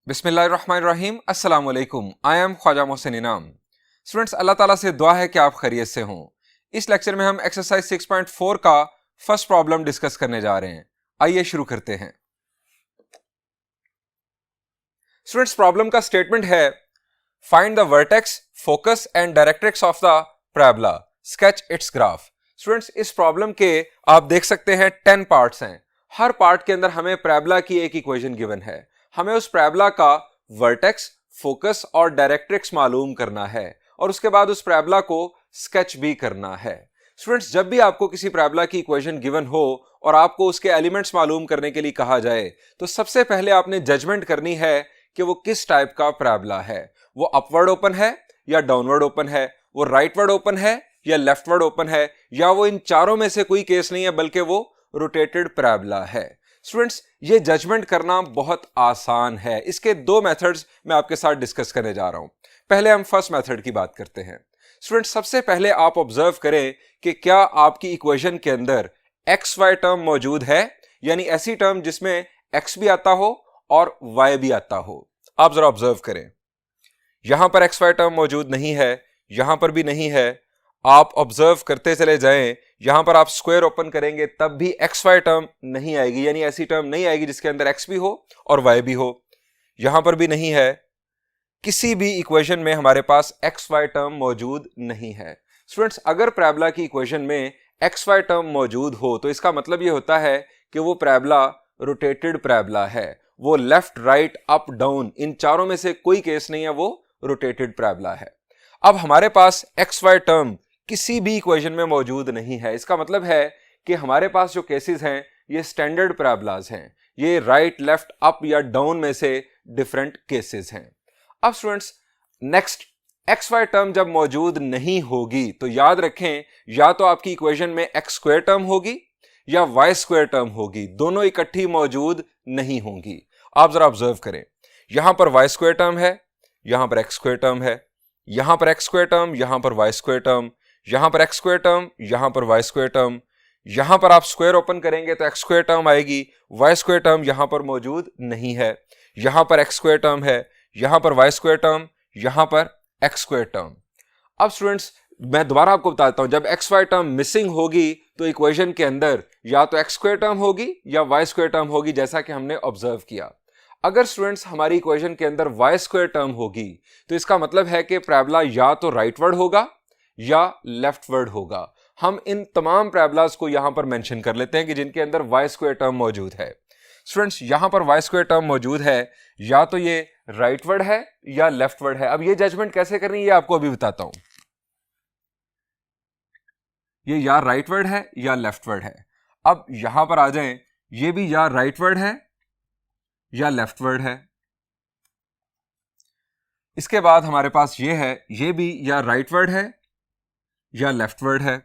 बिस्मिल्लाहिर्रहमानिर्रहीम अस्सलाम वालेकुम। आई एम ख्वाजा मोहसिन इनाम। स्टूडेंट्स, अल्लाह ताला से दुआ है कि आप खैरियत से हों। इस लेक्चर में हम एक्सरसाइज 6.4 का फर्स्ट प्रॉब्लम डिस्कस करने जा रहे हैं। आइए शुरू करते हैं। स्टूडेंट्स, प्रॉब्लम का स्टेटमेंट है find the vertex, focus and directrix of the parabola, sketch it's graph. Students, इस प्रॉब्लम के आप देख सकते हैं 10 पार्ट्स हैं। हर पार्ट के अंदर हमें पैराबोला की एक इक्वेशन गिवन है। हमें उस पैराबोला का वर्टेक्स, फोकस और डायरेक्ट्रिक्स मालूम करना है और उसके बाद उस पैराबोला को स्केच भी करना है। स्टूडेंट्स, जब भी आपको किसी पैराबोला की इक्वेशन गिवन हो और आपको उसके एलिमेंट्स मालूम करने के लिए कहा जाए तो सबसे पहले आपने जजमेंट करनी है कि वो किस टाइप का पैराबोला है। वो अपवर्ड ओपन है या डाउनवर्ड ओपन है, वो राइटवर्ड ओपन है या लेफ्टवर्ड ओपन है, या वो इन चारों में से कोई केस नहीं है बल्कि वो रोटेटेड पैराबोला है। स्टूडेंट्स, ये जजमेंट करना बहुत आसान है। इसके दो मेथड्स मैं आपके साथ डिस्कस करने जा रहा हूं। पहले हम फर्स्ट मेथड की बात करते हैं। स्टूडेंट्स, सबसे पहले आप ऑब्जर्व करें कि क्या आपकी इक्वेशन के अंदर एक्स वाई टर्म मौजूद है, यानी ऐसी टर्म जिसमें एक्स भी आता हो और वाई भी आता हो। आप जरा ऑब्जर्व करें, यहां पर एक्स वाई टर्म मौजूद नहीं है, यहां पर भी नहीं है। आप ऑब्जर्व करते चले जाएं, यहां पर आप स्क्वायर ओपन करेंगे तब भी एक्स वाई टर्म नहीं आएगी, यानी ऐसी टर्म नहीं आएगी जिसके अंदर एक्स भी हो और वाई भी हो। यहां पर भी नहीं है। किसी भी इक्वेशन में हमारे पास एक्स वाई टर्म मौजूद नहीं है। स्टूडेंट्स, अगर पैराबोला की इक्वेशन में एक्स वाई टर्म मौजूद हो तो इसका मतलब यह होता है कि वो पैराबोला रोटेटेड पैराबोला है। वो लेफ्ट, राइट, अप, डाउन, इन चारों में से कोई केस नहीं है, वो रोटेटेड पैराबोला है। अब हमारे पास एक्स वाई टर्म किसी भी इक्वेशन में मौजूद नहीं है। इसका मतलब है कि हमारे पास जो केसेस हैं ये स्टैंडर्ड पैराबोलाज हैं। ये राइट, लेफ्ट, अप या डाउन में से डिफरेंट केसेस हैं। अब students, next, X Y term जब मौजूद नहीं होगी तो याद रखें, या तो आपकी इक्वेशन में एक्स स्क्वायर टर्म होगी या वाई स्क्वायर टर्म होगी, दोनों इकट्ठी मौजूद नहीं होंगी। आप जरा ऑब्जर्व करें, यहां पर वाई स्क्वायर टर्म है, यहां पर एक्स स्क्वायर टर्म है, यहां पर एक्स स्क्वायर टर्म, यहां पर वाई स्क्वायर टर्म, यहां पर एक्स स्क्वायर टर्म, यहां पर वाई स्क्वायर टर्म। यहां पर आप स्क्वायर ओपन करेंगे तो एक्स स्क्वायर टर्म आएगी, वाई स्क्वायर टर्म यहां पर मौजूद नहीं है। यहां पर एक्स स्क्वायर टर्म है, यहां पर वाई स्क्वायर टर्म, यहां पर एक्स स्क्वायर टर्म। अब स्टूडेंट्स, मैं दोबारा आपको बताता हूं, जब एक्स वाई टर्म मिसिंग होगी तो इक्वेशन के अंदर या तो एक्स स्क्वायर टर्म होगी या वाई स्क्वायर टर्म होगी, जैसा कि हमने ऑब्जर्व किया। अगर स्टूडेंट्स हमारी इक्वेशन के अंदर वाई स्क्वायर टर्म होगी तो इसका मतलब है कि पैराबोला या तो राइटवर्ड होगा या लेफ्टवर्ड होगा। हम इन तमाम पैराबोलास को यहां पर मेंशन कर लेते हैं कि जिनके अंदर वाई स्क्वायर टर्म मौजूद है। स्टूडेंट्स, यहां पर वाई स्क्वायर टर्म मौजूद है, या तो ये राइटवर्ड है या लेफ्टवर्ड है। अब ये जजमेंट कैसे करनी है ये आपको अभी बताता हूं। ये या राइटवर्ड है या लेफ्टवर्ड है। अब यहां पर आ जाएं, ये भी या राइटवर्ड है या लेफ्टवर्ड है। इसके बाद हमारे पास ये है, ये भी या राइटवर्ड है या लेफ्टवर्ड है।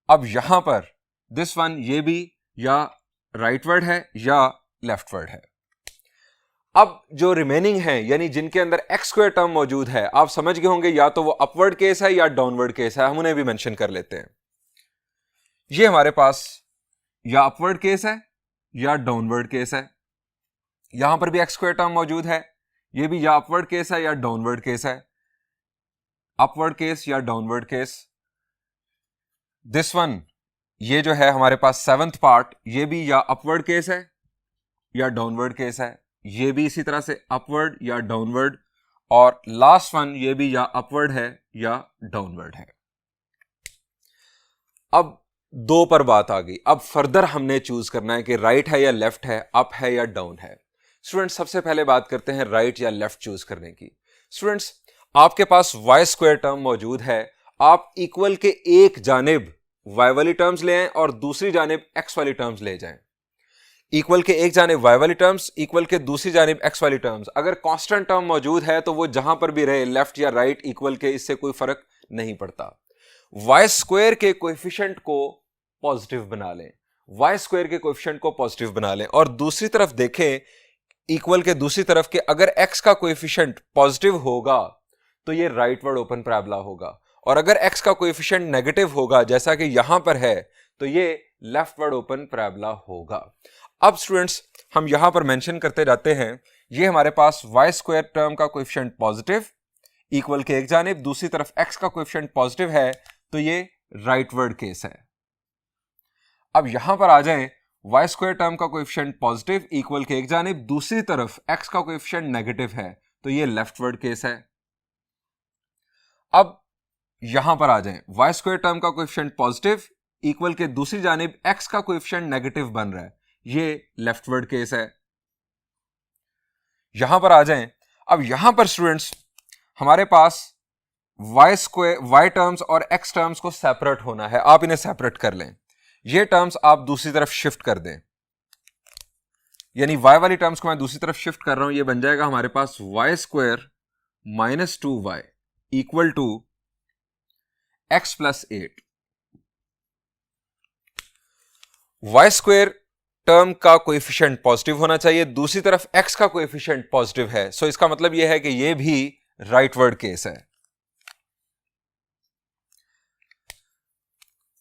अब यहां पर दिस वन, ये भी या राइटवर्ड है या लेफ्टवर्ड है। अब जो रिमेनिंग है, यानी जिनके अंदर एक्स स्क्वायर टर्म मौजूद है, आप समझ गए होंगे या तो वो अपवर्ड केस है या डाउनवर्ड केस है। हम उन्हें भी मेंशन कर लेते हैं। ये हमारे पास या अपवर्ड केस है या डाउनवर्ड केस है। यहां पर भी एक्स स्क्वायर टर्म मौजूद है, ये भी या अपवर्ड केस है या डाउनवर्ड केस है। अपवर्ड केस या डाउनवर्ड केस। दिस वन, ये जो है हमारे पास सेवंथ पार्ट, ये भी या अपवर्ड केस है या डाउनवर्ड केस है। ये भी इसी तरह से अपवर्ड या डाउनवर्ड। और लास्ट वन, ये भी या अपवर्ड है या डाउनवर्ड है। अब दो पर बात आ गई। अब फर्दर हमने चूज करना है कि राइट है या लेफ्ट है, अप है या डाउन है। स्टूडेंट्स, सबसे पहले बात करते हैं राइट या लेफ्ट चूज करने की। स्टूडेंट्स, आपके पास वाई स्क्वायर टर्म मौजूद है। आप इक्वल के एक जानिब वाई वाली टर्म्स ले आएं और दूसरी जानिब एक्स वाली टर्म्स ले जाएं। इक्वल के एक जानिब वाई वाली टर्म्स, इक्वल के दूसरी जानिब एक्स वाली टर्म्स। अगर कांस्टेंट टर्म मौजूद है तो वो जहां पर भी रहे, लेफ्ट या राइट, इक्वल के, इससे कोई फर्क नहीं पड़ता। वाई स्क्वायर के कोएफिशिएंट को पॉजिटिव बना लें, वाई स्क्वायर के कोएफिशिएंट को पॉजिटिव बना लें। और दूसरी तरफ देखें, इक्वल के दूसरी तरफ के अगर एक्स का कोएफिशिएंट पॉजिटिव होगा तो ये राइटवर्ड ओपन पैराबोला होगा, और अगर एक्स का कोएफिशिएंट नेगेटिव होगा जैसा कि यहां पर है तो ये लेफ्टवर्ड ओपन पैराबोला होगा। अब स्टूडेंट्स हम यहां पर मेंशन करते जाते हैं, ये हमारे पास वाई स्क्वायर टर्म का कोएफिशिएंट पॉजिटिव इक्वल के एक जानिब, दूसरी तरफ एक्स का कोएफिशिएंट पॉजिटिव है, तो ये राइटवर्ड केस है। अब यहां पर आ जाएं, वाई स्क्वायर टर्म का कोएफिशिएंट पॉजिटिव इक्वल के एक जानिब, दूसरी तरफ एक्स का कोएफिशिएंट नेगेटिव है, तो ये लेफ्टवर्ड केस है। अब यहां पर आ जाएं, वाई स्क्वायर टर्म का कोएफिशिएंट पॉजिटिव इक्वल के दूसरी जानिब एक्स का कोएफिशिएंट नेगेटिव बन रहा है, ये लेफ्टवर्ड केस है। यहां पर आ जाएं, अब यहां पर स्टूडेंट्स हमारे पास वाई टर्म्स और एक्स टर्म्स को सेपरेट होना है, आप इन्हें सेपरेट कर लें। ये टर्म्स आप दूसरी तरफ शिफ्ट कर दें, यानी वाई वाली टर्म्स को मैं दूसरी तरफ शिफ्ट कर रहा हूं, ये बन जाएगा हमारे पास y square minus 2y equal to x plus 8। Y square term का कोएफिशिएंट पॉजिटिव होना चाहिए, दूसरी तरफ एक्स का कोएफिशिएंट पॉजिटिव है, सो इसका मतलब यह है कि यह भी राइटवर्ड केस है।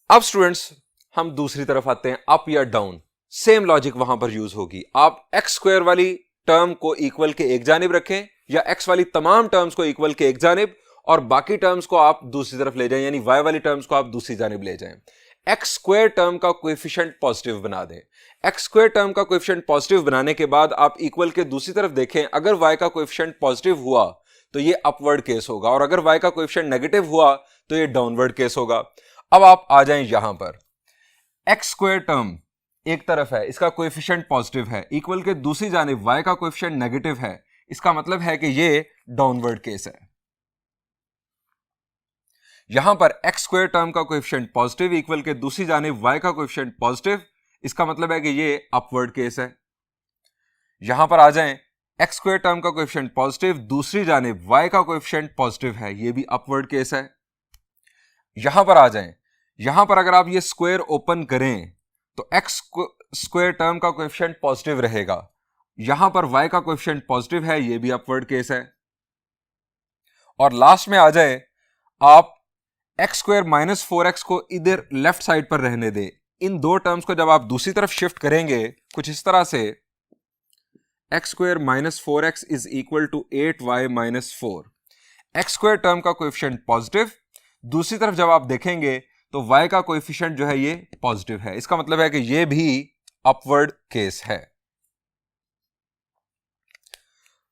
अब स्टूडेंट्स हम दूसरी तरफ आते हैं, अप या डाउन, सेम लॉजिक वहां पर यूज होगी। आप एक्स स्क्वायर वाली टर्म को इक्वल के एक जानिब रखें, या एक्स वाली तमाम टर्म्स को इक्वल के एक जानिब और बाकी टर्म्स को आप दूसरी तरफ ले जाएं, यानी वाई वाली टर्म्स को आप दूसरी जानिब ले जाएं। एक्स स्क्वायर टर्म का कोएफिशिएंट पॉजिटिव बना दें। एक्स स्क्वायर टर्म का कोएफिशिएंट पॉजिटिव बनाने के बाद आप इक्वल के दूसरी तरफ देखें, अगर वाई का कोएफिशिएंट पॉजिटिव हुआ तो ये अपवर्ड केस होगा, और अगर वाई का कोएफिशिएंट नेगेटिव हुआ तो ये डाउनवर्ड केस होगा। अब आप आ जाएं यहां पर, एक्स स्क्वायर टर्म एक तरफ है, इसका कोएफिशिएंट पॉजिटिव है, इक्वल के दूसरी जानिब वाई का कोएफिशिएंट नेगेटिव है, इसका मतलब है कि ये डाउनवर्ड केस है। यहां पर एक्स स्क्वायर टर्म का कोएफिशिएंट पॉजिटिव इक्वल के दूसरी जानिब वाई का कोएफिशिएंट पॉजिटिव, इसका मतलब है कि ये अपवर्ड केस है। यहां पर आ जाएं, एक्स स्क्वायर टर्म का कोएफिशिएंट पॉजिटिव, दूसरी जानिब वाई का कोएफिशिएंट पॉजिटिव है, ये भी अपवर्ड केस है। यहां पर आ जाएं, यहां पर अगर आप ये स्क्वायर ओपन करें तो एक्स स्क्वायर टर्म का कोएफिशिएंट पॉजिटिव रहेगा, यहां पर वाई का कोएफिशिएंट पॉजिटिव है, ये भी अपवर्ड केस है। और लास्ट में आ जाए, आप एक्स स्क्वायर माइनस 4x को इधर लेफ्ट साइड पर रहने दें। इन दो टर्म्स को जब आप दूसरी तरफ शिफ्ट करेंगे कुछ इस तरह से, X square minus 4x is equal to 8y minus 4। X square term का कोएफिशिएंट पॉजिटिव, दूसरी तरफ जब आप देखेंगे तो y का कोएफिशिएंट जो है ये पॉजिटिव है, इसका मतलब है कि ये भी अपवर्ड केस है।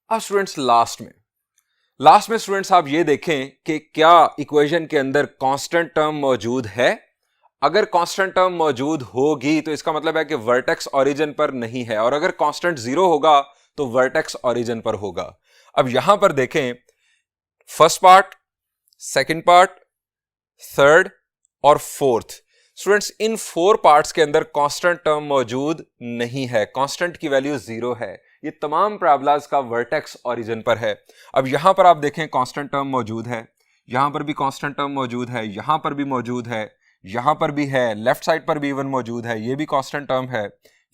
अब स्टूडेंट्स लास्ट में स्टूडेंट्स आप ये देखें कि क्या इक्वेशन के अंदर कांस्टेंट टर्म मौजूद है। अगर कांस्टेंट टर्म मौजूद होगी तो इसका मतलब है कि वर्टेक्स ओरिजिन पर नहीं है, और अगर कांस्टेंट 0 होगा तो वर्टेक्स ओरिजिन पर होगा। अब यहां पर देखें, first part, second part, third और फोर्थ, स्टूडेंट्स इन 4 पार्ट्स के अंदर कांस्टेंट टर्म मौजूद नहीं है, कांस्टेंट की वैल्यू 0 है। ये तमाम पैराबोलास का वर्टेक्स ओरिजिन पर है। अब यहां पर आप देखें कांस्टेंट टर्म मौजूद है, यहां पर भी कांस्टेंट टर्म मौजूद है, यहां पर भी मौजूद है, यहां पर भी है, लेफ्ट साइड पर भी इवन मौजूद है, ये भी कांस्टेंट टर्म है,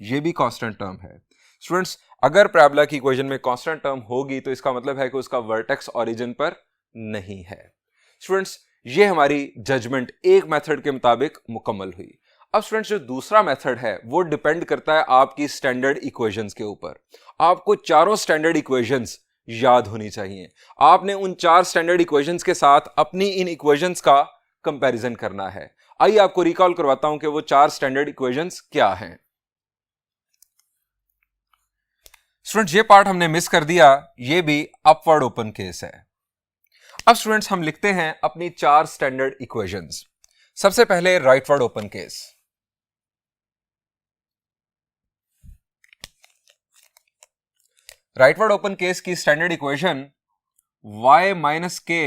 ये भी कांस्टेंट टर्म है। स्टूडेंट्स अगर पैराबोला की इक्वेशन में कांस्टेंट टर्म होगी तो इसका मतलब है कि उसका वर्टेक्स ओरिजिन पर नहीं है। स्टूडेंट्स ये हमारी जजमेंट एक मेथड के मुताबिक मुकम्मल हुई। अब स्टूडेंट्स जो दूसरा मेथड है वो डिपेंड करता है आपकी स्टैंडर्ड इक्वेशंस के ऊपर। आपको चारों स्टैंडर्ड इक्वेशंस याद होनी चाहिए। आपने उन 4 स्टैंडर्ड इक्वेशंस के साथ अपनी इन इक्वेशंस का कंपैरिजन करना है। आइए आपको रिकॉल करवाता हूं कि वो 4 स्टैंडर्ड इक्वेशंस क्या हैं। स्टूडेंट्स ये पार्ट हमने मिस कर दिया, ये भी अपवर्ड ओपन केस है। अब स्टूडेंट्स हम लिखते हैं अपनी 4 स्टैंडर्ड इक्वेशंस। सबसे पहले rightward open case. Rightward open case की स्टैंडर्ड इक्वेशन y माइनस के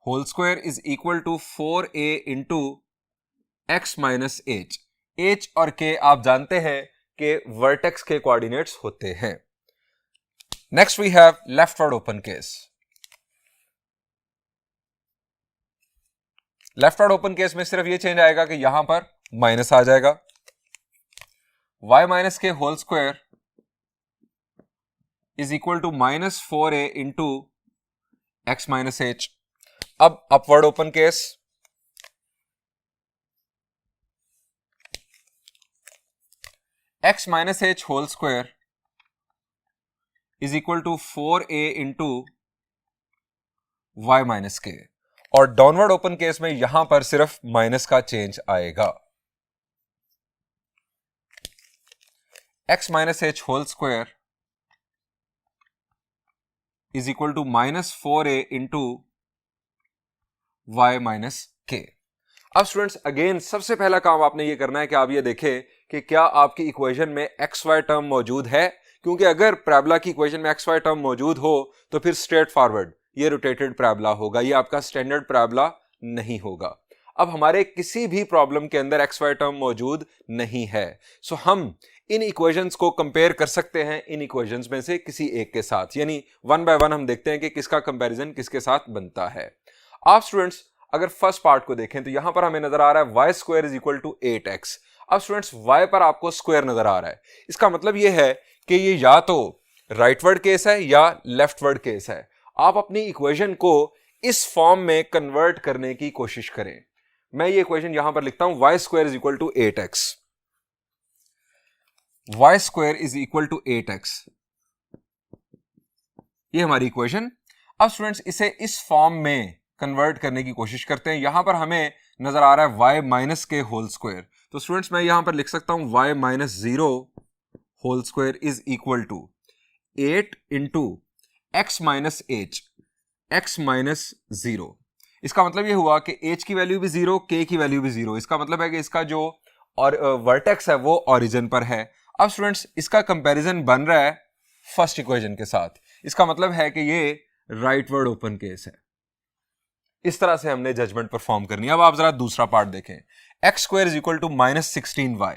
whole square is equal to 4a into x minus H. H और के आप जानते हैं कि वर्टेक्स के कोऑर्डिनेट्स होते हैं। Next we have leftward open case. Leftward open case में सिर्फ ये चेंज आएगा कि यहां पर माइनस आ जाएगा, y माइनस के whole square is equal to minus 4a into x minus h. अब upward open case, x minus H whole square is equal to 4a into y minus k, और downward open case में यहां पर सिर्फ minus का change आएगा। x minus H whole square is equal to -4a into y minus के। अब students again सबसे पहला काम आपने ये करना है कि आप ये देखें कि क्या आपकी इक्वेशन में एक्स वाई टर्म मौजूद है, क्योंकि अगर पैराबोला की इक्वेशन में एक्स वाई टर्म मौजूद हो तो फिर स्ट्रेट फॉरवर्ड ये रोटेटेड पैराबोला होगा, ये आपका स्टैंडर्ड पैराबोला नहीं होगा। अब हमारे किसी भी प्रॉब्लम के अंदर एक्स वाई टर्म मौजूद नहीं है, सो हम इन इक्वेशंस को कंपेयर कर सकते हैं इन इक्वेशंस में से किसी एक के साथ, यानी वन बाय वन हम देखते हैं कि किसका कंपैरिजन किसके साथ बनता है। आप स्टूडेंट्स अगर फर्स्ट पार्ट को देखें तो यहां पर हमें नजर आ रहा है Y square is equal to 8x। अब स्टूडेंट्स y पर आपको स्क्वायर नजर आ रहा है, इसका मतलब यह है कि ये या तो राइटवर्ड केस है या लेफ्टवर्ड केस है। आप अपनी इक्वेशन को इस फॉर्म में कन्वर्ट करने की कोशिश करें। मैं ये इक्वेशन यहां पर लिखता हूं Y square is equal to 8x, Y square is equal to 8x, ये हमारी इक्वेशन। अब स्टूडेंट्स इसे इस फॉर्म में कन्वर्ट करने की कोशिश करते हैं। यहां पर हमें नजर आ रहा है y माइनस के होल स्क्वायर, तो स्टूडेंट्स मैं यहां पर लिख सकता हूं y minus 0 whole square is equal to 8 into x minus H, X minus 0। इसका मतलब यह हुआ कि h की वैल्यू भी 0, k की वैल्यू भी 0। इसका मतलब है कि इसका जो और वर्टेक्स है वो ओरिजिन पर है। अब स्टूडेंट्स इसका कंपैरिजन बन रहा है फर्स्ट इक्वेशन के साथ, इसका मतलब है कि ये राइटवर्ड ओपन केस है। इस तरह से हमने जजमेंट परफॉर्म करनी है। अब आप जरा दूसरा पार्ट देखें, X square is equal to -16y,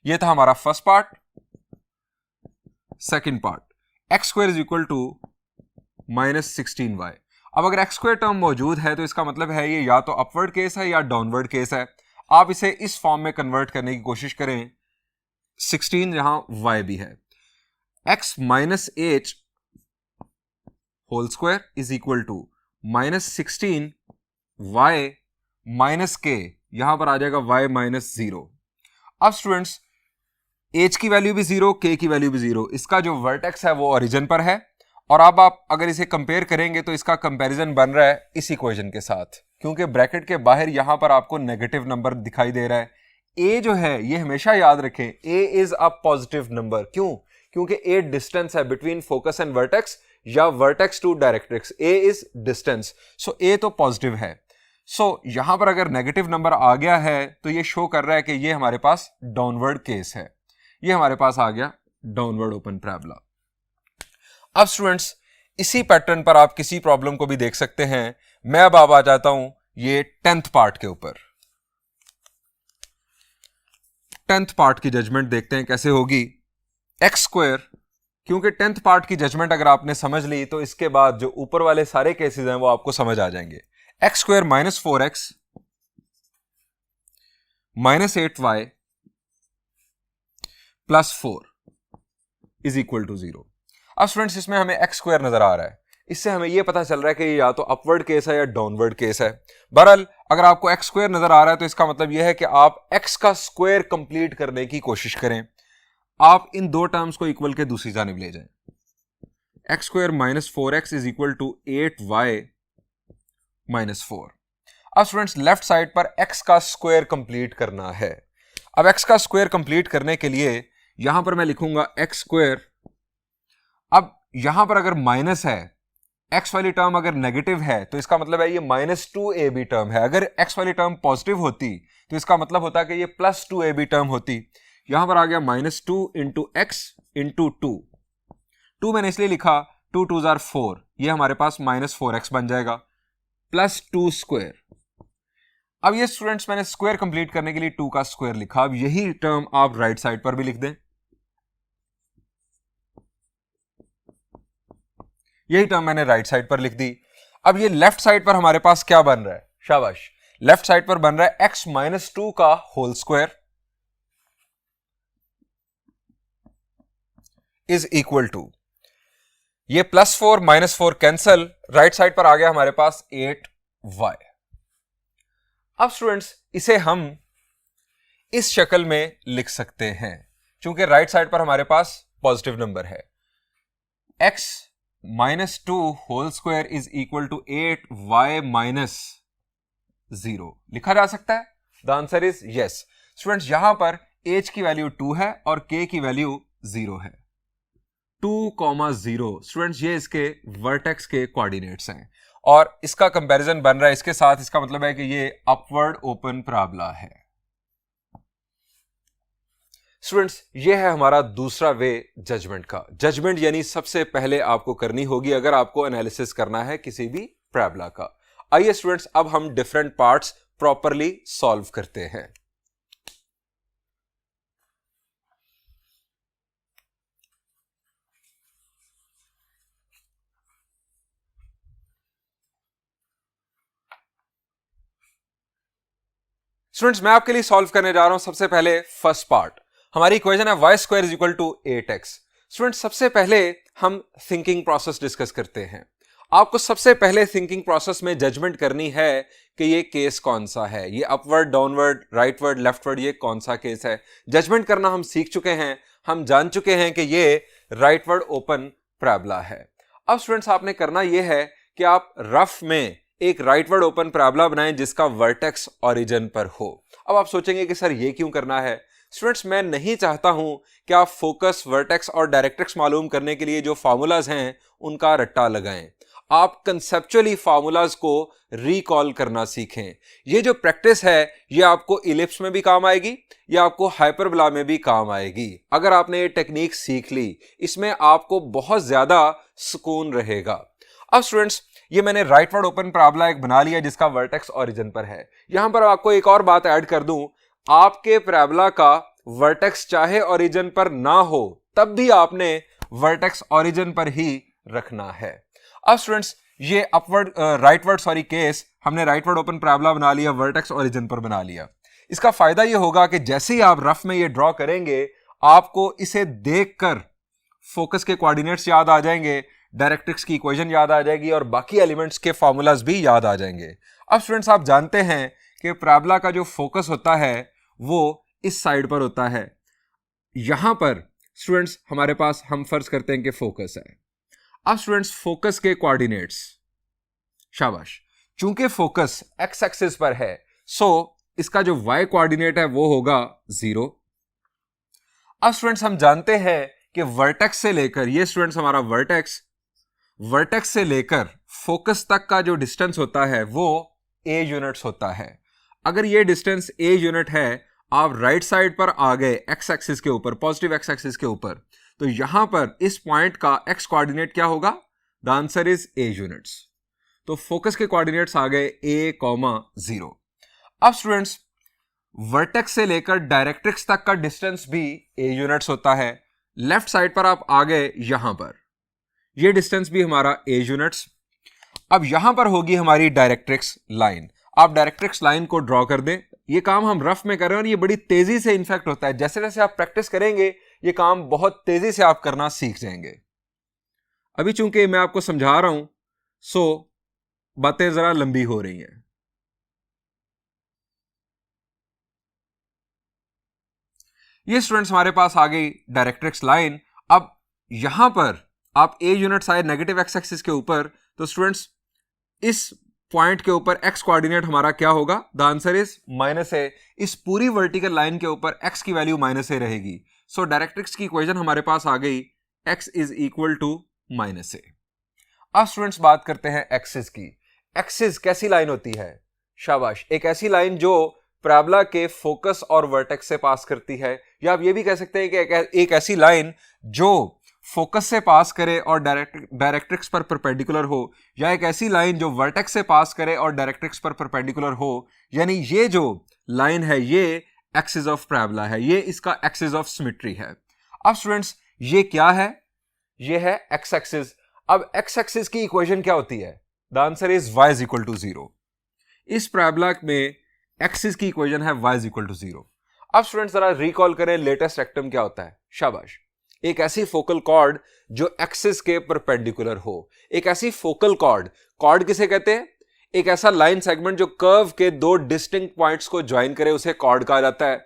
ये था हमारा first part. Second part, X square is equal to -16y। अब अगर एक्स स्क्वायर टर्म मौजूद है तो इसका मतलब है ये या तो अपवर्ड केस है या डाउनवर्ड केस है। आप इसे इस फॉर्म में कन्वर्ट करने की कोशिश करें, 16 जहां y भी है, x minus H whole square is equal to -16 y minus K, यहां पर आ जाएगा y माइनस 0। अब स्टूडेंट्स h की वैल्यू भी 0, k की वैल्यू भी 0, इसका जो वर्टेक्स है वो ओरिजिन पर है। और अब आप अगर इसे कंपेयर करेंगे तो इसका कंपैरिजन बन रहा है इस इक्वेशन के साथ, क्योंकि ब्रैकेट के बाहर यहां पर आपको नेगेटिव नंबर दिखाई दे रहा है। a जो है ये हमेशा याद रखें, a is a positive number. क्यों? क्योंकि a डिस्टेंस है बिटवीन फोकस एंड वर्टेक्स या vertex to directrix, a is distance, so a तो पॉजिटिव है। सो यहां पर अगर नेगेटिव नंबर आ गया है तो ये शो कर रहा है कि ये हमारे पास डाउनवर्ड केस है, ये हमारे पास आ गया डाउनवर्ड ओपन पैराबोला। अब स्टूडेंट्स इसी पैटर्न पर आप किसी प्रॉब्लम को भी देख सकते हैं। मैं अब आ जाता हूं ये 10th पार्ट के ऊपर। 10th पार्ट की जजमेंट देखते हैं कैसे होगी। एक्स स्क्वायर, क्योंकि 10th पार्ट की जजमेंट अगर आपने समझ ली तो इसके बाद जो ऊपर वाले सारे केसेस हैं वो आपको समझ आ जाएंगे। X square minus 4x minus 8y plus 4 is equal to 0। अब स्टूडेंट्स इसमें हमें एक्स स्क्वायर नजर आ रहा है, इससे हमें यह पता चल रहा है कि ये या तो अपवर्ड केस है या डाउनवर्ड केस है। बहरहाल अगर आपको एक्स स्क्वायर नजर आ रहा है तो इसका मतलब यह है कि आप एक्स का स्क्वायर कंप्लीट करने की कोशिश करें। आप इन दो टर्म्स को इक्वल के दूसरी जानिब ले जाएं। X square minus 4x is equal to 8y minus 4। अब स्टूडेंट्स लेफ्ट साइड पर x का स्क्वायर कंप्लीट करना है। अब x का स्क्वायर कंप्लीट करने के लिए यहां पर मैं लिखूंगा x स्क्वायर। अब यहां पर अगर माइनस है, x वाली टर्म अगर नेगेटिव है तो इसका मतलब है ये -2ab टर्म है। अगर x वाली टर्म पॉजिटिव होती तो इसका मतलब होता कि ये +2ab टर्म होती। यहां पर आ गया -2 इंटू एक्स इंटू 2 मैंने इसलिए लिखा 2 2 जार 4, ये हमारे पास -4x बन जाएगा प्लस 2 स्क्वायर। अब ये स्टूडेंट्स मैंने स्क्वायर कंप्लीट करने के लिए 2 का स्क्वायर लिखा। अब यही टर्म आप राइट साइड पर भी लिख दें, यही टर्म मैंने राइट साइड पर लिख दी। अब ये लेफ्ट साइड पर हमारे पास क्या बन रहा है? शाबाश, लेफ्ट साइड पर बन रहा है x माइनस 2 का whole square is equal to, ये +4 -4 कैंसल, राइट साइड पर आ गया हमारे पास 8y। अब स्टूडेंट्स इसे हम इस शक्ल में लिख सकते हैं। चूंकि राइट साइड पर हमारे पास पॉजिटिव नंबर है। x -2 whole square is equal to 8y minus 0 लिखा जा सकता है। The answer is yes. Students यहां पर h की वैल्यू 2 है और k की वैल्यू 0 है। 2,0 स्टूडेंट्स ये इसके वर्टेक्स के कोऑर्डिनेट्स हैं और इसका कंपैरिजन बन रहा है इसके साथ। इसका मतलब है कि ये अपवर्ड ओपन पैराबोला है। स्टूडेंट्स ये है हमारा दूसरा वे जजमेंट का। जजमेंट यानी सबसे पहले आपको करनी होगी अगर आपको एनालिसिस करना है किसी भी पैराबोला का। आइए स्टूडेंट्स अब हम डिफरेंट पार्ट्स प्रॉपरली सॉल्व करते हैं। स्टूडेंट्स मैं आपके लिए सॉल्व करने जा रहा हूं सबसे पहले फर्स्ट पार्ट। हमारी इक्वेशन है y square is equal to 8x। Students सबसे पहले हम थिंकिंग प्रोसेस डिस्कस करते हैं। आपको सबसे पहले थिंकिंग प्रोसेस में जजमेंट करनी है कि ये केस कौन सा है, ये अपवर्ड, डाउनवर्ड, राइटवर्ड, लेफ्टवर्ड, ये कौन सा केस है। जजमेंट करना हम सीख चुके हैं, हम जान चुके हैं कि ये राइटवर्ड ओपन पैराबोला है। अब स्टूडेंट्स आपने करना यह है कि आप रफ में एक राइटवर्ड ओपन पैराबोला बनाएं जिसका वर्टेक्स ओरिजिन पर हो। अब आप सोचेंगे कि सर ये क्यों करना है। स्टूडेंट्स मैं नहीं चाहता हूं कि आप फोकस, वर्टेक्स और डायरेक्ट्रिक्स मालूम करने के लिए जो फार्मूलाज हैं उनका रट्टा लगाएं। आप कंसेप्चुअली फार्मूलाज को रिकॉल करना सीखें। ये जो प्रैक्टिस है ये आपको इलिप्स में भी काम आएगी, ये आपको हाइपरबोला में भी काम आएगी। अगर आपने ये टेक्निक सीख ली इसमें आपको बहुत ज्यादा सुकून रहेगा। अब स्टूडेंट्स ये मैंने राइटवर्ड ओपन पैराबोला एक बना लिया जिसका वर्टेक्स ओरिजिन पर है। यहां पर आपको एक और बात ऐड कर दूं, आपके पैराबोला का वर्टेक्स चाहे ओरिजिन पर ना हो तब भी आपने वर्टेक्स ओरिजिन पर ही रखना है। अब स्टूडेंट्स ये अपवर्ड राइटवर्ड केस हमने राइटवर्ड ओपन पैराबोला बना लिया, वर्टेक्स ओरिजिन पर बना लिया। इसका फायदा ये होगा कि जैसे ही आप रफ में ये ड्रॉ करेंगे आपको इसे देखकर फोकस के कोऑर्डिनेट्स याद आ जाएंगे, डायरेक्ट्रिक्स की इक्वेशन याद आ जाएगी और बाकी एलिमेंट्स के फॉर्मूलाज भी याद आ जाएंगे। अब स्टूडेंट्स आप जानते हैं कि पैराबोला का जो फोकस होता है वो इस साइड पर होता है। यहां पर स्टूडेंट्स हमारे पास हम फर्ज करते हैं कि फोकस है। अब स्टूडेंट्स फोकस के कोऑर्डिनेट्स, शाबाश, चूंकि फोकस एक्स एक्सिस पर है सो इसका जो y कोऑर्डिनेट है वो होगा 0। अब स्टूडेंट्स हम जानते हैं कि वर्टेक्स से लेकर, ये स्टूडेंट्स हमारा वर्टेक्स से लेकर फोकस तक का जो डिस्टेंस होता है वो a यूनिट्स होता है। अगर ये डिस्टेंस a यूनिट है, आप राइट साइड पर आ गए एक्स एक्सिस के ऊपर, पॉजिटिव एक्स एक्सिस के ऊपर, तो यहां पर इस पॉइंट का x कोऑर्डिनेट क्या होगा? The answer is a units. तो फोकस के कोऑर्डिनेट्स आ गए a, 0। अब स्टूडेंट्स वर्टेक्स से लेकर डायरेक्ट्रिक्स तक का डिस्टेंस भी a यूनिट्स होता है। लेफ्ट साइड पर आप आ गए, यहां पर ये डिस्टेंस भी हमारा a यूनिट्स। अब यहां पर होगी हमारी डायरेक्ट्रिक्स लाइन। आप डायरेक्ट्रिक्स लाइन को ड्रॉ कर दें। ये काम हम रफ में कर रहे हैं और ये बड़ी तेजी से इनफैक्ट होता है। जैसे जैसे आप प्रैक्टिस करेंगे ये काम बहुत तेजी से आप करना सीख जाएंगे। अभी चूंकि मैं आपको समझा रहा हूं सो बातें जरा लंबी हो रही हैं। ये स्टूडेंट्स हमारे पास आ गई डायरेक्ट्रिक्स लाइन। अब यहां पर आप a यूनिट्स आए नेगेटिव एक्स एक्सिस के ऊपर, तो स्टूडेंट्स इस पॉइंट के ऊपर x कोऑर्डिनेट हमारा क्या होगा? The answer is -a। इस पूरी वर्टिकल लाइन के ऊपर x की वैल्यू -a रहेगी। सो डायरेक्ट्रिक्स की इक्वेशन हमारे पास आ गई x is equal to -a। अब स्टूडेंट्स बात करते हैं एक्सिस की। एक्सिस कैसी लाइन होती है? शाबाश, एक ऐसी लाइन जो पैराबोला के फोकस और वर्टेक्स से पास करती है, या आप ये भी कह सकते हैं कि एक ऐसी लाइन जो फोकस से पास करे और डायरेक्ट्रिक्स पर परपेंडिकुलर हो, या एक ऐसी लाइन जो वर्टेक्स से पास करे और डायरेक्ट्रिक्स पर परपेंडिकुलर हो। यानी ये जो लाइन है ये एक्सिस ऑफ पैराबोला है, ये इसका एक्सिस ऑफ सिमेट्री है। अब स्टूडेंट्स ये क्या है? ये है एक्स एक्सिस। अब एक्स एक्सिस की इक्वेशन क्या होती है? The answer is y is equal to 0। इस पैराबोला में एक्सिस की इक्वेशन है y इज इक्वल टू 0। अब स्टूडेंट्स जरा रिकॉल करें लेटेस्ट रेक्टम क्या होता है। शाबाश, एक ऐसी फोकल कॉर्ड जो एक्सिस के परपेंडिकुलर हो। एक ऐसी फोकल कॉर्ड किसे कहते हैं? एक ऐसा लाइन सेगमेंट जो कर्व के दो डिस्टिंक्ट पॉइंट्स को ज्वाइन करे उसे कॉर्ड कहा जाता है।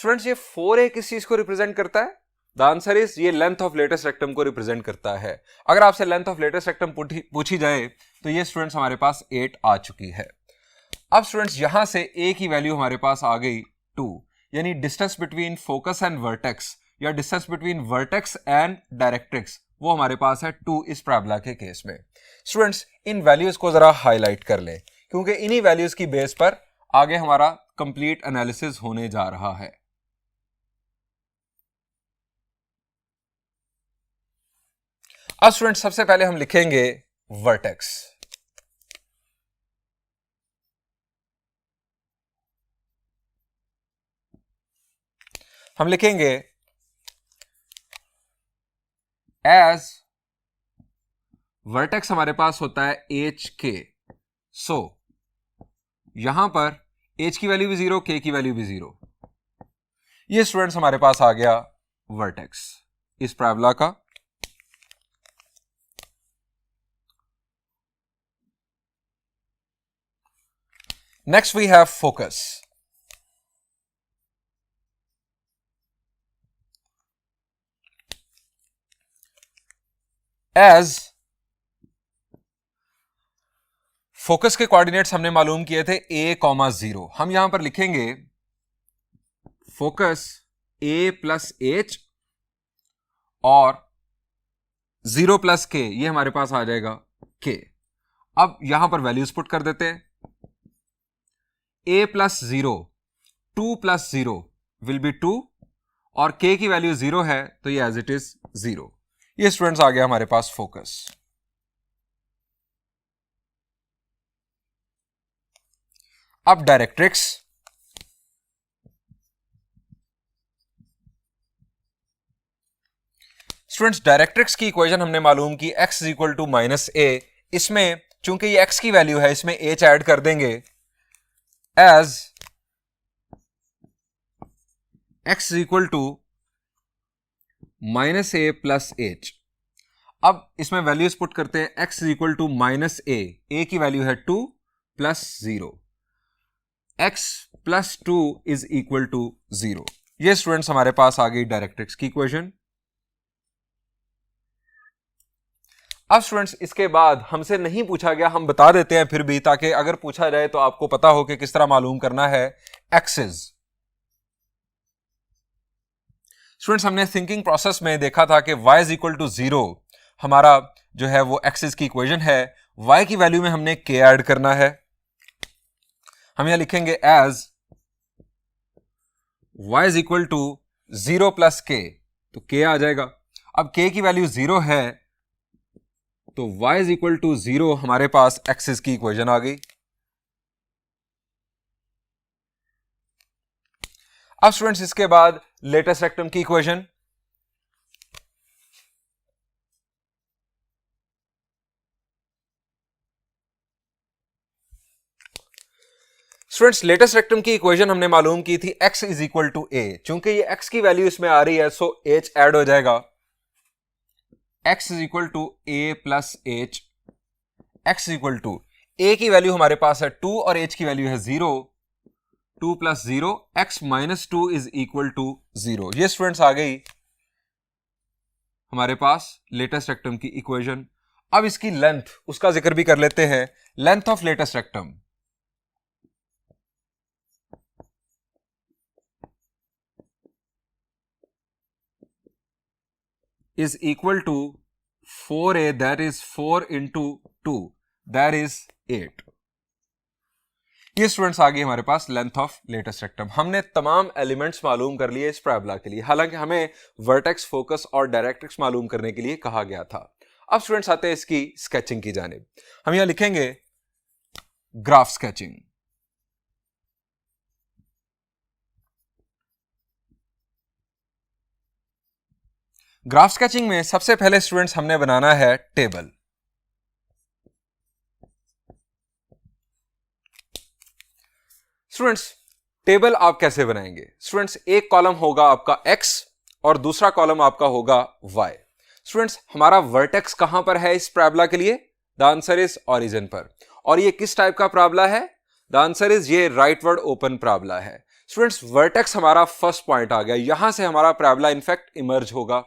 स्टूडेंट्स ये 4a किस चीज को रिप्रेजेंट करता है? द आंसर इज ये लेंथ ऑफ लेटेस्ट रेक्टम को रिप्रेजेंट करता है। अगर आपसे लेंथ ऑफ लेटेस्ट रेक्टम पूछी जाए तो ये स्टूडेंट्स हमारे पास 8 आ चुकी है। अब स्टूडेंट्स यहां से a की वैल्यू हमारे पास आ गई 2, यानी distance between focus and vertex या distance between vertex and directrix वो हमारे पास है 2 इस पैराबोला के केस में। स्टूडेंट्स इन वैल्यूज को जरा हाईलाइट कर लें क्योंकि इन्हीं वैल्यूज की बेस पर आगे हमारा कंप्लीट एनालिसिस होने जा रहा है। अब स्टूडेंट्स सबसे पहले हम लिखेंगे वर्टेक्स। हम लिखेंगे एज वर्टेक्स हमारे पास होता है एच के, सो यहां पर एच की वैल्यू भी 0, के की वैल्यू भी 0। ये स्टूडेंट्स हमारे पास आ गया वर्टेक्स इस पैराबोला का। Next we have focus. As focus के कोऑर्डिनेट्स हमने मालूम किए थे a,0, हम यहां पर लिखेंगे फोकस a प्लस एच और 0 प्लस के, ये हमारे पास आ जाएगा k। अब यहां पर वैल्यूज पुट कर देते हैं। a plus 0, 2 plus 0 will be 2 और k की वैल्यू 0 है तो ये एज इट इज 0। ये स्टूडेंट्स आ गया हमारे पास फोकस। अब डायरेक्ट्रिक्स। स्टूडेंट्स डायरेक्ट्रिक्स की इक्वेशन हमने मालूम की x इक्वल टू -a। इसमें चूंकि ये x की वैल्यू है इसमें h ऐड कर देंगे as x equal to -a plus h। अब इसमें वैल्यूज पुट करते हैं x इक्वल टू -a की वैल्यू है 2 plus 0, x plus 2 is equal to 0। ये स्टूडेंट्स हमारे पास आ गई डायरेक्ट्रिक्स की इक्वेशन। अब स्टूडेंट्स इसके बाद हमसे नहीं पूछा गया, हम बता देते हैं फिर भी, ताकि अगर पूछा जाए तो आपको पता हो कि किस तरह मालूम करना है एक्सेस। स्टूडेंट्स हमने थिंकिंग प्रोसेस में देखा था कि y इज इक्वल टू 0 हमारा जो है वो एक्सेस की इक्वेशन है। y की वैल्यू में हमने k ऐड करना है। हम यहां लिखेंगे as y is equal to 0 plus k, तो k आ जाएगा। अब k की वैल्यू 0 है तो y इज इक्वल टू 0 हमारे पास एक्सेस की इक्वेशन आ गई। अब स्टूडेंट्स इसके बाद लेटेस्ट रेक्टम की इक्वेशन। स्टूडेंट्स लेटेस्ट रेक्टम की इक्वेशन हमने मालूम की थी x is equal to a। चूंकि ये x की वैल्यू इसमें आ रही है सो h ऐड हो जाएगा। x is equal to a plus h। x is equal to a की वैल्यू हमारे पास है 2 और h की वैल्यू है 0, 2 plus 0, x minus 2 is equal to 0। ये स्टूडेंट्स आ गई हमारे पास लेटेस्ट रेक्टम की इक्वेशन। अब इसकी लेंथ उसका जिक्र भी कर लेते हैं। Length of latus rectum is equal to 4a, that is 4 into 2, that is 8। ये स्टूडेंट्स आ गई हमारे पास लेंथ ऑफ लेटेस्ट रेक्टम। हमने तमाम एलिमेंट्स मालूम कर लिए इस पैराबोला के लिए, हालांकि हमें वर्टेक्स, फोकस और डायरेक्ट्रिक्स मालूम करने के लिए कहा गया था। अब स्टूडेंट्स आते हैं इसकी स्केचिंग की जानिब। हम यहां लिखेंगे ग्राफ स्केचिंग। ग्राफ स्केचिंग में सबसे पहले स्टूडेंट्स हमने बनाना है टेबल। स्टूडेंट्स टेबल आप कैसे बनाएंगे? स्टूडेंट्स एक कॉलम होगा आपका x और दूसरा कॉलम आपका होगा y। स्टूडेंट्स हमारा वर्टेक्स कहां पर है इस पैराबोला के लिए? द आंसर इज ओरिजिन पर। और ये किस टाइप का पैराबोला है? द आंसर इज ये राइटवर्ड ओपन पैराबोला है। स्टूडेंट्स वर्टेक्स हमारा फर्स्ट पॉइंट आ गया, यहां से हमारा पैराबोला इनफैक्ट इमर्ज होगा।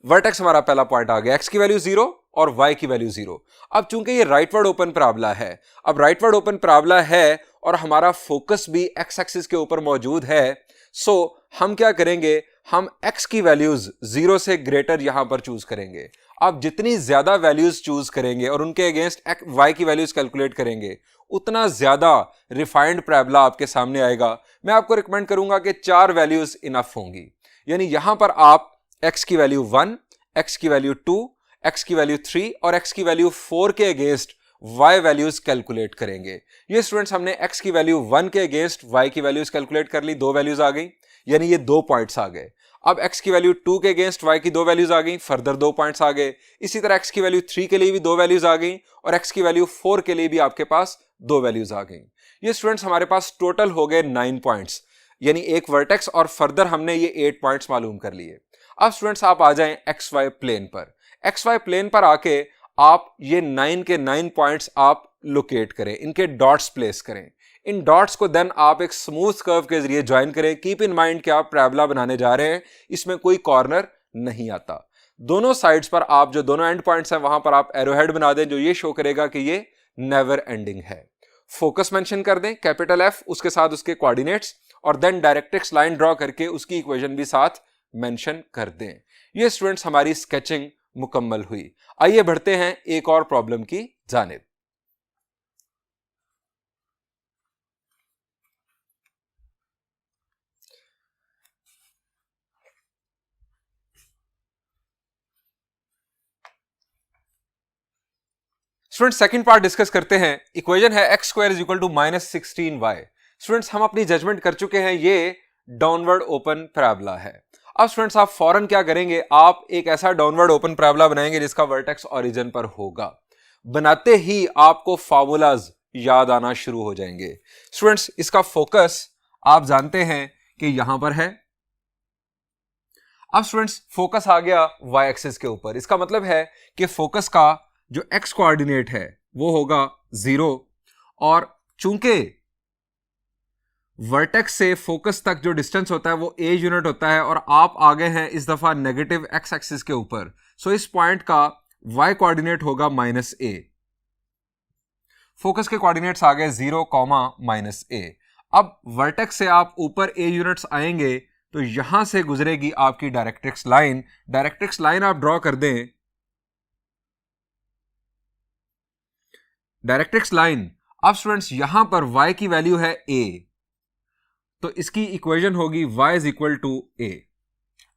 वर्टेक्स हमारा पहला पॉइंट आ गया, एक्स की वैल्यू 0 और y की वैल्यू 0। अब चूंकि ये राइटवर्ड ओपन पैराबोला है, अब राइटवर्ड ओपन पैराबोला है और हमारा फोकस भी एक्स एक्सिस के ऊपर मौजूद है, सो हम क्या करेंगे, हम x की वैल्यूज 0 से ग्रेटर यहां पर चूज करेंगे। आप जितनी ज्यादा वैल्यूज चूज करेंगे और उनके अगेंस्ट y की वैल्यूज कैलकुलेट करेंगे, उतना ज्यादा रिफाइंड पैराबोला आपके सामने आएगा। मैं आपको रिकमेंड करूंगा कि 4 वैल्यूज इनफ होंगी, यानी यहां पर आप x की वैल्यू 1, x की वैल्यू 2, x की वैल्यू 3 और x की वैल्यू 4 के अगेंस्ट y वैल्यूज कैलकुलेट करेंगे। ये स्टूडेंट्स हमने x की वैल्यू 1 के अगेंस्ट y की वैल्यूज कैलकुलेट कर ली, 2 वैल्यूज आ गई, यानी ये 2 पॉइंट्स आ गए। अब x की वैल्यू 2 के अगेंस्ट y की 2 वैल्यूज आ गई, फर्दर 2 पॉइंट्स आ गए। इसी तरह x की वैल्यू 3 के लिए भी 2 वैल्यूज आ गई और x की वैल्यू 4 के लिए भी आपके पास 2 वैल्यूज आ गई। ये स्टूडेंट्स हमारे पास टोटल हो गए 9 पॉइंट्स, यानी एक वर्टेक्स और फर्दर हमने ये 8 पॉइंट्स मालूम कर लिए। अब स्टूडेंट्स आप आ जाएं XY प्लेन पर। XY प्लेन पर आके आप ये 9 के 9 पॉइंट्स आप लोकेट करें, इनके डॉट्स प्लेस करें। इन डॉट्स को देन आप एक स्मूथ कर्व के जरिए ज्वाइन करें। कीप इन माइंड कि आप पैराबोला बनाने जा रहे हैं, इसमें कोई कॉर्नर नहीं आता। दोनों साइड्स पर आप जो दोनों एंड पॉइंट्स हैं वहां पर आप एरोहेड बना दें, जो ये शो करेगा कि ये नेवर एंडिंग है। फोकस मेंशन कर दें कैपिटल F, उसके साथ उसके कोऑर्डिनेट्स, और देन डायरेक्ट्रिक्स लाइन ड्रॉ करके उसकी इक्वेशन भी साथ मेंशन कर दें। ये स्टूडेंट्स हमारी स्केचिंग मुकम्मल हुई। आइए बढ़ते हैं एक और प्रॉब्लम की जानिब। स्टूडेंट्स सेकंड पार्ट डिस्कस करते हैं। इक्वेशन है x square is equal to -16y। Students हम अपनी जजमेंट कर चुके हैं, ये डाउनवर्ड ओपन पैराबोला है। अब स्टूडेंट्स आप फौरन क्या करेंगे, आप एक ऐसा डाउनवर्ड ओपन पैराबोला बनाएंगे जिसका वर्टेक्स ओरिजिन पर होगा। बनाते ही आपको फार्मूलाज याद आना शुरू हो जाएंगे। स्टूडेंट्स इसका फोकस आप जानते हैं कि यहां पर है। अब स्टूडेंट्स फोकस आ गया y एक्सिस के ऊपर, इसका मतलब है कि फोकस का जो x कोऑर्डिनेट है वो होगा 0, और चूंकि वर्टेक्स से फोकस तक जो डिस्टेंस होता है वो a यूनिट होता है और आप आ गए हैं इस दफा नेगेटिव x एक्सिस के ऊपर, सो इस पॉइंट का y कोऑर्डिनेट होगा -a। फोकस के कोऑर्डिनेट्स आ गए 0, -a। अब वर्टेक्स से आप ऊपर a यूनिट्स आएंगे तो यहां से गुजरेगी आपकी डायरेक्ट्रिक्स लाइन। डायरेक्ट्रिक्स लाइन आप ड्रॉ कर दें, डायरेक्ट्रिक्स लाइन। अब स्टूडेंट्स यहां पर y की वैल्यू है a, तो इसकी इक्वेशन होगी y is equal to a।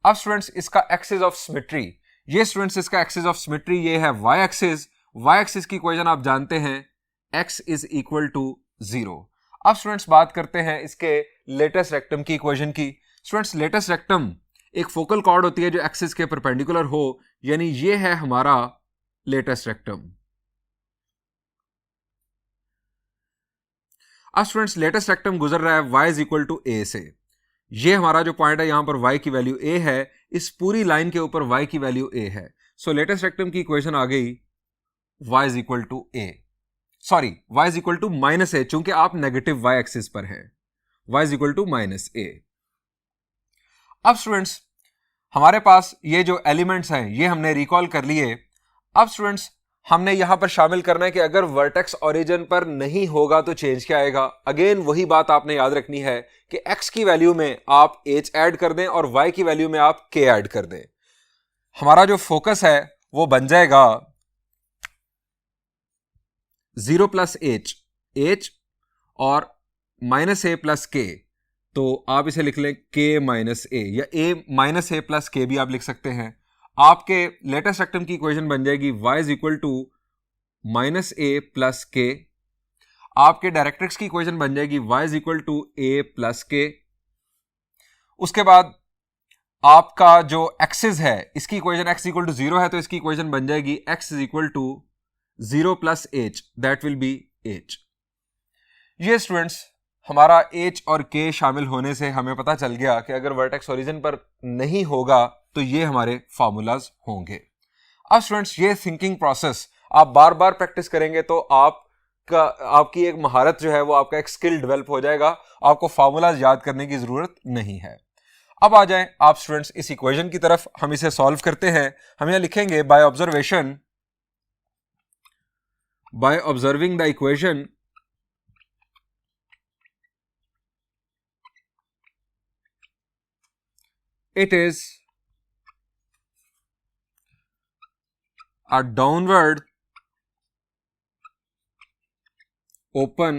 अब स्टूडेंट्स इसका एक्सिस ऑफ सिमेट्री, ये स्टूडेंट्स इसका एक्सिस ऑफ सिमेट्री ये है y एक्सिस। y एक्सिस की इक्वेशन आप जानते हैं x इज इक्वल टू 0। अब स्टूडेंट्स बात करते हैं इसके लेटेस्ट रेक्टम की इक्वेशन की। स्टूडेंट्स लेटेस्ट रेक्टम एक फोकल कॉर्ड होती है जो एक्सिस के परपेंडिकुलर हो, यानी ये है हमारा लेटेस्ट रेक्टम। अब स्टूडेंट्स लेटेस्ट रेक्टम गुजर रहा है y is equal to a से। ये हमारा जो पॉइंट है यहां पर y की वैल्यू a है, इस पूरी लाइन के ऊपर y की वैल्यू a है। सो लेटेस्ट रेक्टम की इक्वेशन आ गई y is equal to a, sorry y is equal to -a, चूंकि आप नेगेटिव y एक्सिस पर हैं, y is equal to -a। अब स्टूडेंट्स हमारे पास ये जो एलिमेंट्स हैं ये हमने रिकॉल कर लिए। अब स्टूडेंट्स हमने यहां पर शामिल करना है कि अगर वर्टेक्स ओरिजिन पर नहीं होगा तो चेंज क्या आएगा। अगेन वही बात आपने याद रखनी है कि x की वैल्यू में आप h ऐड कर दें और y की वैल्यू में आप k ऐड कर दें। हमारा जो फोकस है वो बन जाएगा 0 प्लस h और -a प्लस k, तो आप इसे लिख लें k माइनस a, या a minus a plus k भी आप लिख सकते हैं। आपके लेटेस्ट रेक्टम की इक्वेशन बन जाएगी y is equal to -a plus k। आपके डायरेक्ट्रिक्स की इक्वेशन बन जाएगी y is equal to a plus k। उसके बाद आपका जो एक्सिस है इसकी इक्वेशन x इक्वल टू 0 है, तो इसकी इक्वेशन बन जाएगी x is equal to 0 plus h, that will be h। ये स्टूडेंट्स हमारा h और k शामिल होने से हमें पता चल गया कि अगर वर्टेक्स ओरिजिन पर नहीं होगा तो ये हमारे फार्मूलाज होंगे। अब स्टूडेंट्स ये थिंकिंग प्रोसेस आप बार बार प्रैक्टिस करेंगे तो आप का आपकी एक महारत जो है वो आपका एक स्किल डेवलप हो जाएगा, आपको फार्मूलाज याद करने की जरूरत नहीं है। अब आ जाएं आप स्टूडेंट्स इस इक्वेशन की तरफ, हम इसे सॉल्व करते हैं। हम यहां लिखेंगे by observation, by observing the equation it is a downward open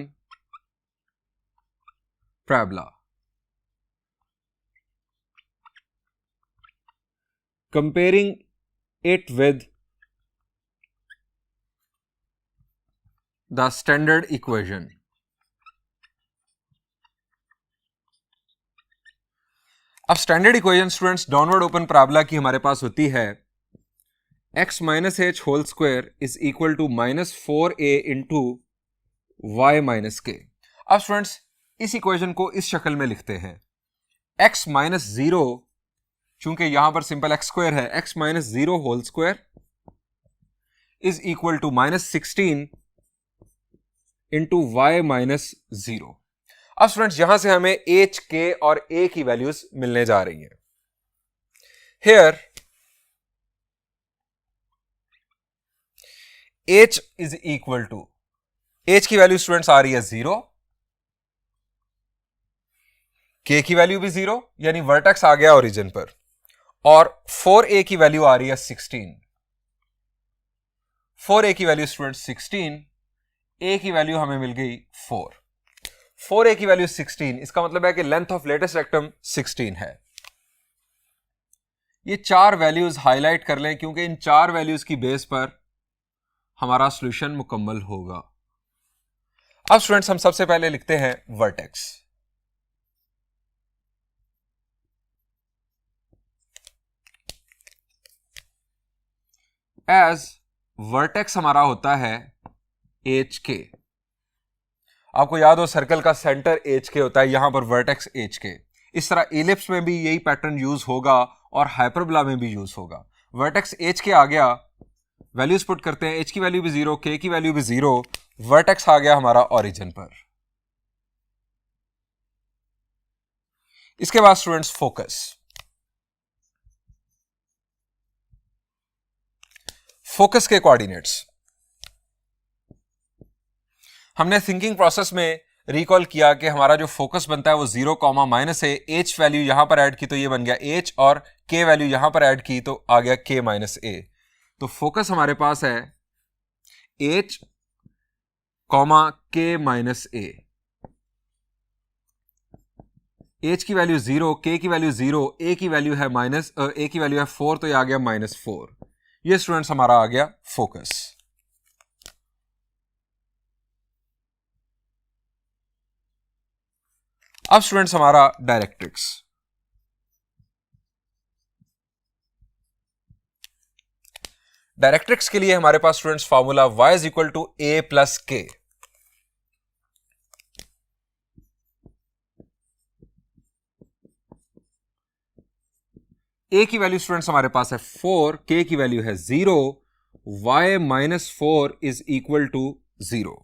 parabola. Comparing it with the standard equation. अब standard equation students downward open parabola की हमारे पास होती है x minus H whole square is equal to -4a into y minus के। अब students इस equation को इस शक्ल में लिखते हैं, x माइनस 0, चूंकि यहां पर सिंपल x स्क्वायर है, x minus 0 whole square is equal to -16 into y minus 0। अब स्टूडेंट्स यहां से हमें h, k और a की वैल्यूज मिलने जा रही हैं। Here h is equal to, h की वैल्यू स्टूडेंट्स आ रही है 0, k की वैल्यू भी 0 यानी वर्टेक्स आ गया ओरिजिन पर, और 4a की वैल्यू आ रही है 16। 4a की वैल्यू स्टूडेंट्स 16, a की वैल्यू हमें मिल गई 4। 4a की वैल्यू 16, इसका मतलब है कि लेंथ ऑफ लेटेस्ट रेक्टम 16 है। ये चार वैल्यूज हाईलाइट कर लें क्योंकि इन चार वैल्यूज की बेस पर हमारा सॉल्यूशन मुकम्मल होगा। अब स्टूडेंट्स हम सबसे पहले लिखते हैं वर्टेक्स। एज वर्टेक्स हमारा होता है एच के। आपको याद हो सर्कल का सेंटर एच के होता है, यहां पर वर्टेक्स एच के। इस तरह इलिप्स में भी यही पैटर्न यूज होगा और हाइपरबोला में भी यूज होगा। वर्टेक्स एच के आ गया, वैल्यूज पुट करते हैं, एच की वैल्यू भी 0, के की वैल्यू भी 0, वर्टेक्स आ गया हमारा ओरिजिन पर। इसके बाद स्टूडेंट्स फोकस। फोकस के कोऑर्डिनेट्स हमने थिंकिंग प्रोसेस में रिकॉल किया कि हमारा जो फोकस बनता है वो 0, माइनस है, एच वैल्यू यहां पर ऐड की तो ये बन गया एच, और के वैल्यू यहां पर ऐड की तो आ गया के माइनस ए। तो फोकस हमारे पास है एच, के माइनस ए। एच की वैल्यू 0, के की वैल्यू 0, ए की वैल्यू है ए की वैल्यू है 4, तो ये आ गया -4। ये स्टूडेंट्स हमारा आ गया फोकस। अब स्टूडेंट्स हमारा डायरेक्ट्रिक्स। डायरेक्ट्रिक्स के लिए हमारे पास students formula y is equal to a plus k. a की वैल्यू स्टूडेंट्स हमारे पास है 4, k की वैल्यू है 0, y minus 4 is equal to 0।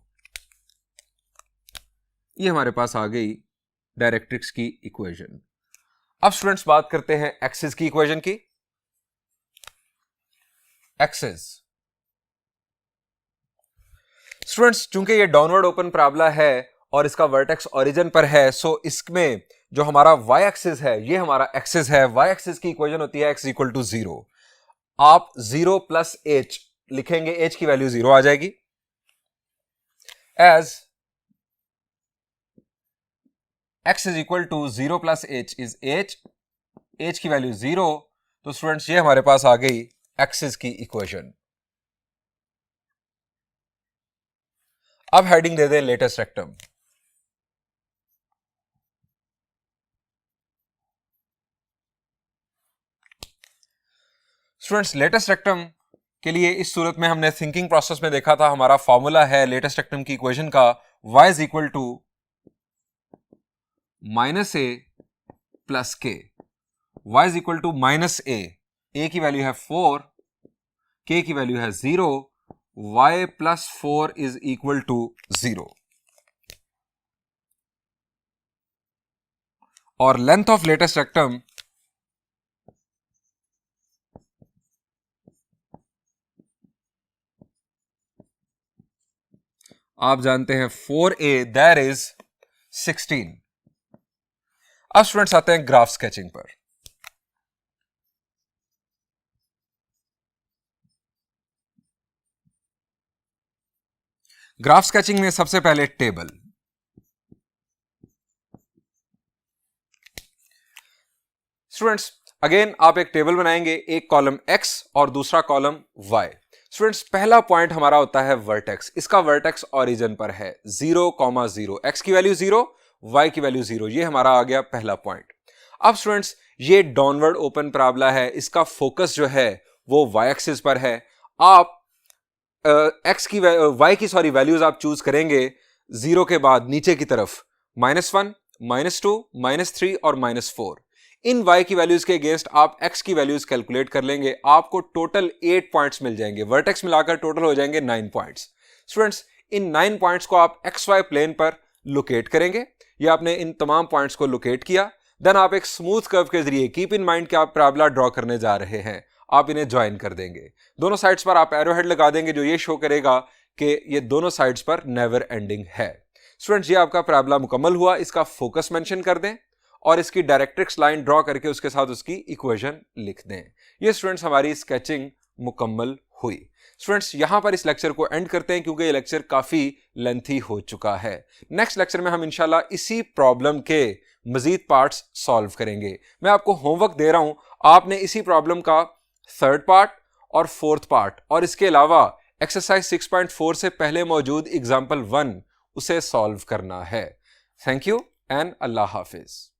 ये हमारे पास आ गई डायरेक्ट्रिक्स की इक्वेशन। अब स्टूडेंट्स बात करते हैं एक्सिस की इक्वेशन की। एक्सिस स्टूडेंट्स चूंकि ये डाउनवर्ड ओपन पैराबोला है और इसका वर्टेक्स ओरिजिन पर है, सो इसमें जो हमारा y एक्सिस है ये हमारा एक्सिस है। y एक्सिस की इक्वेशन होती है x इक्वल टू 0। आप 0 प्लस h लिखेंगे, h की वैल्यू 0 आ जाएगी। As x is equal to 0 plus h is h की वैल्यू 0, तो स्टूडेंट्स ये हमारे पास आ गई एक्सिस की इक्वेशन। अब हेडिंग दे दें latus rectum. Students latus rectum के लिए इस सूरत में हमने थिंकिंग प्रोसेस में देखा था, हमारा फॉर्मूला है लेटेस्ट रेक्टम की इक्वेशन का y is equal to -a plus k. y is equal to -a, a की वैल्यू है 4, k की वैल्यू है 0, y plus 4 is equal to 0 और लेंथ ऑफ लेटेस्ट रेक्टम आप जानते हैं 4a, दैट इज 16। अब स्टूडेंट्स आते हैं ग्राफ स्केचिंग पर। ग्राफ स्केचिंग में सबसे पहले टेबल। स्टूडेंट्स अगेन आप एक टेबल बनाएंगे, एक कॉलम x और दूसरा कॉलम y। स्टूडेंट्स पहला पॉइंट हमारा होता है वर्टेक्स। इसका वर्टेक्स ओरिजिन पर है 0,0, x की वैल्यू 0, y की वैल्यू 0। ये हमारा आ गया पहला पॉइंट। अब स्टूडेंट्स ये डाउनवर्ड ओपन पैराबोला है, इसका फोकस जो है वो y एक्सिस पर है। आप y की वैल्यूज आप चूज करेंगे 0 के बाद नीचे की तरफ -1, -2, -3 और -4। इन y की वैल्यूज के अगेंस्ट आप x की वैल्यूज कैलकुलेट कर लेंगे, आपको टोटल 8 पॉइंट्स मिल जाएंगे। वर्टेक्स मिलाकर टोटल हो जाएंगे 9 पॉइंट्स। स्टूडेंट्स इन 9 पॉइंट्स को आप xy प्लेन पर लोकेट करेंगे। ये आपने इन तमाम पॉइंट्स को लोकेट किया, देन आप एक स्मूथ कर्व के जरिए, कीप इन माइंड कि आप पैराबोला ड्रॉ करने जा रहे हैं, आप इन्हें ज्वाइन कर देंगे। दोनों साइड्स पर आप एरो हेड लगा देंगे जो ये शो करेगा कि ये दोनों साइड्स पर नेवर एंडिंग है। स्टूडेंट्स ये आपका पैराबोला मुकम्मल हुआ। इसका फोकस मेंशन कर दें और इसकी डायरेक्ट्रिक्स लाइन ड्रॉ करके उसके साथ उसकी इक्वेशन लिख दें। ये स्टूडेंट्स हमारी स्केचिंग मुकम्मल हुई। स्टूडेंट्स यहां पर इस लेक्चर को एंड करते हैं क्योंकि ये लेक्चर काफी लेंथी हो चुका है। नेक्स्ट लेक्चर में हम इंशाल्लाह इसी प्रॉब्लम के मजीद पार्ट्स सॉल्व करेंगे। मैं आपको होमवर्क दे रहा हूं, आपने इसी प्रॉब्लम का 3rd पार्ट और 4th पार्ट और इसके अलावा एक्सरसाइज 6.4 से पहले मौजूद एग्जाम्पल 1 उसे सॉल्व करना है। Thank you and Allah Hafiz.